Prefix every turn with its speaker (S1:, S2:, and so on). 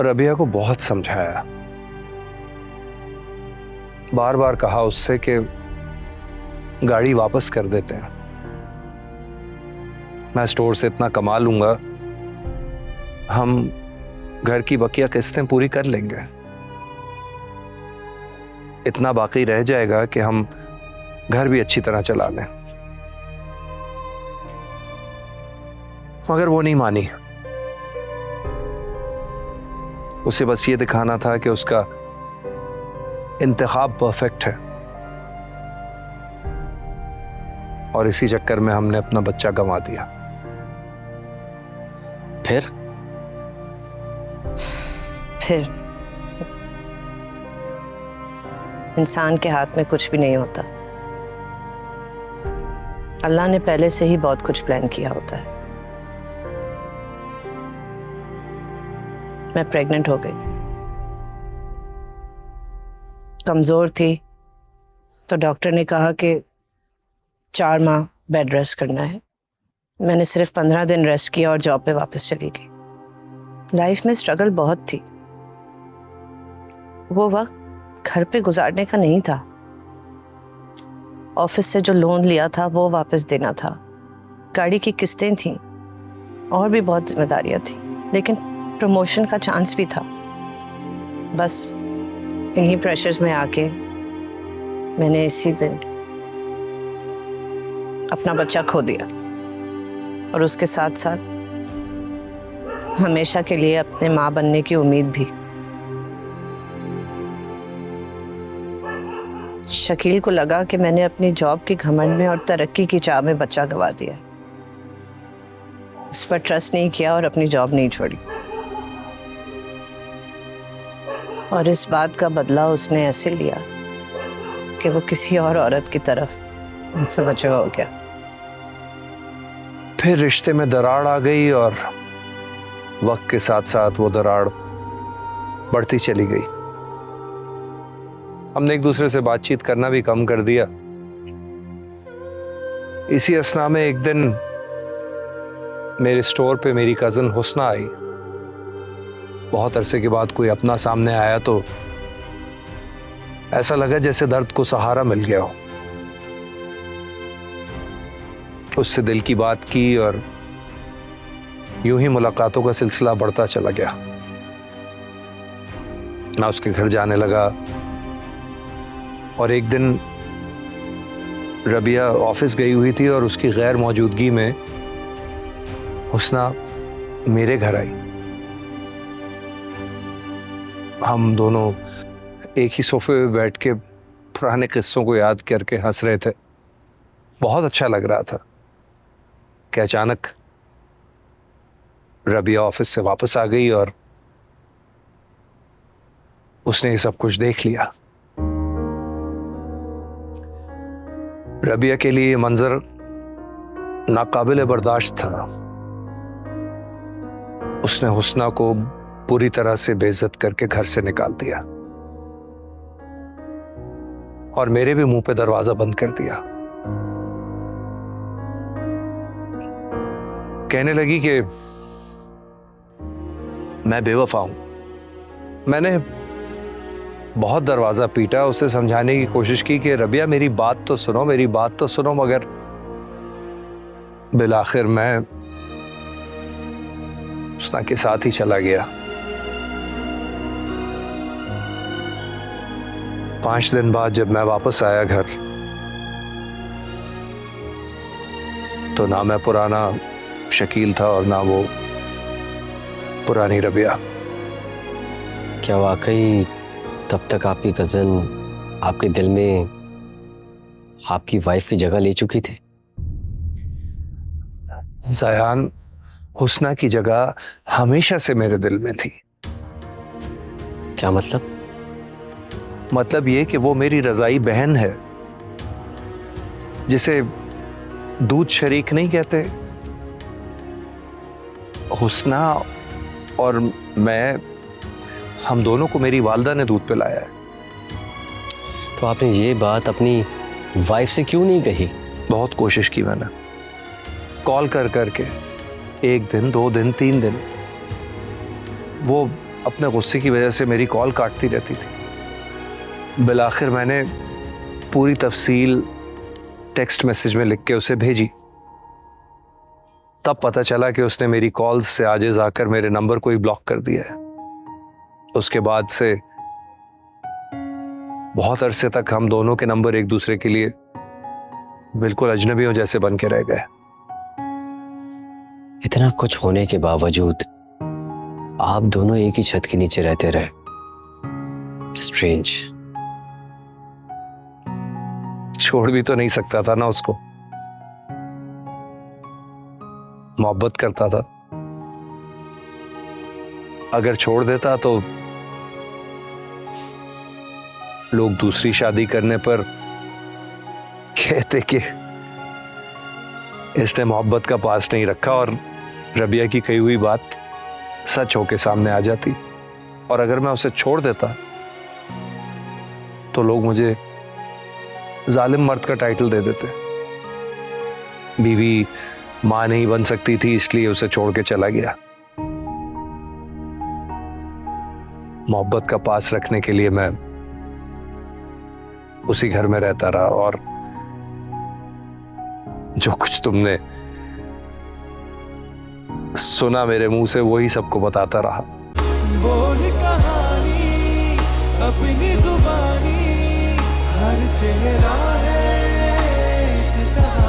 S1: रबिया को बहुत समझाया, बार बार कहा उससे कि गाड़ी वापस कर देते हैं, मैं स्टोर से इतना कमा लूंगा, हम घर की बकिया किस्तें पूरी कर लेंगे, इतना बाकी रह जाएगा कि हम घर भी अच्छी तरह चला लें। मगर वो नहीं मानी। उसे बस ये दिखाना था कि उसका इंतखाब परफेक्ट है, और इसी चक्कर में हमने अपना बच्चा गंवा दिया।
S2: फिर
S3: इंसान के हाथ में कुछ भी नहीं होता। अल्लाह ने पहले से ही बहुत कुछ प्लान किया होता है। मैं प्रेग्नेंट हो गई, कमजोर थी, तो डॉक्टर ने कहा कि 4 माह बेड रेस्ट करना है। मैंने सिर्फ 15 दिन रेस्ट किया और जॉब पे वापस चली गई। लाइफ में स्ट्रगल बहुत थी। वो वक्त घर पे गुजारने का नहीं था। ऑफिस से जो लोन लिया था वो वापस देना था, गाड़ी की किस्तें थीं, और भी बहुत जिम्मेदारियां थी, लेकिन प्रमोशन का चांस भी था। बस इन्हीं प्रेशर्स में आके मैंने इसी दिन अपना बच्चा खो दिया, और उसके साथ साथ हमेशा के लिए अपने माँ बनने की उम्मीद भी। शकील को लगा कि मैंने अपनी जॉब के घमंड में और तरक्की की चाह में बच्चा गंवा दिया। उस पर ट्रस्ट नहीं किया और अपनी जॉब नहीं छोड़ी, और इस बात का बदला उसने ऐसे लिया कि वो किसी और औरत की तरफ मुतवज्जो हो गया।
S1: फिर रिश्ते में दरार आ गई, और वक्त के साथ साथ वो दरार बढ़ती चली गई। हमने एक दूसरे से बातचीत करना भी कम कर दिया। इसी असना में एक दिन मेरे स्टोर पे मेरी कजन हुस्ना आई। बहुत अरसे के बाद कोई अपना सामने आया तो ऐसा लगा जैसे दर्द को सहारा मिल गया हो। उससे दिल की बात की, और यूं ही मुलाकातों का सिलसिला बढ़ता चला गया। मैं उसके घर जाने लगा, और एक दिन रबिया ऑफिस गई हुई थी और उसकी गैर मौजूदगी में हुस्ना मेरे घर आई। हम दोनों एक ही सोफे पे बैठ के पुराने किस्सों को याद करके हंस रहे थे। बहुत अच्छा लग रहा था कि अचानक रबिया ऑफिस से वापस आ गई और उसने ये सब कुछ देख लिया। रबिया के लिए ये मंजर नाकाबिले बर्दाश्त था। उसने हुस्ना को पूरी तरह से बेइज्जत करके घर से निकाल दिया, और मेरे भी मुंह पे दरवाजा बंद कर दिया। कहने लगी कि मैं बेवफा हूं। मैंने बहुत दरवाजा पीटा, उसे समझाने की कोशिश की कि रबिया मेरी बात तो सुनो, मेरी बात तो सुनो, मगर बिलाखिर मैं हुस्ना के साथ ही चला गया। 5 दिन बाद जब मैं वापस आया घर, तो ना मैं पुराना शकील था और ना वो पुरानी रबिया।
S2: क्या वाकई तब तक आपकी कजन आपके दिल में आपकी वाइफ की जगह ले चुकी थी?
S1: ज़यान, हुस्ना की जगह हमेशा से मेरे दिल में थी।
S2: क्या मतलब?
S1: मतलब ये कि वो मेरी रज़ाई बहन है, जिसे दूध शरीक नहीं कहते। हुस्ना और मैं, हम दोनों को मेरी वालदा ने दूध पिलाया है।
S2: तो आपने ये बात अपनी वाइफ से क्यों नहीं कही?
S1: बहुत कोशिश की मैंने, कॉल कर करके, 1 दिन, 2 दिन, 3 दिन। वो अपने गुस्से की वजह से मेरी कॉल काटती रहती थी। बिलाखिर मैंने पूरी तफसील टेक्स्ट मैसेज में लिख के उसे भेजी। तब पता चला कि उसने मेरी कॉल्स से आजिज आकर मेरे नंबर को ही ब्लॉक कर दिया है। उसके बाद से बहुत अरसे तक हम दोनों के नंबर एक दूसरे के लिए बिल्कुल अजनबियों जैसे बन के रह गए।
S2: इतना कुछ होने के बावजूद आप दोनों एक ही छत के नीचे रहते रहे। स्ट्रेंज।
S1: छोड़ भी तो नहीं सकता था ना उसको, मोहब्बत करता था। अगर छोड़ देता तो लोग दूसरी शादी करने पर कहते कि इसने मोहब्बत का पास नहीं रखा, और रबिया की कही हुई बात सच होके सामने आ जाती। और अगर मैं उसे छोड़ देता तो लोग मुझे जालिम मर्द का टाइटल दे देते। बीवी मां नहीं बन सकती थी इसलिए उसे छोड़ के चला गया। मोहब्बत का पास रखने के लिए मैं उसी घर में रहता रहा, और जो कुछ तुमने सुना मेरे मुंह से वही सबको बताता रहा।
S4: बोल कहानी अपनी जुबानी, हर चेहरा है एक कहानी।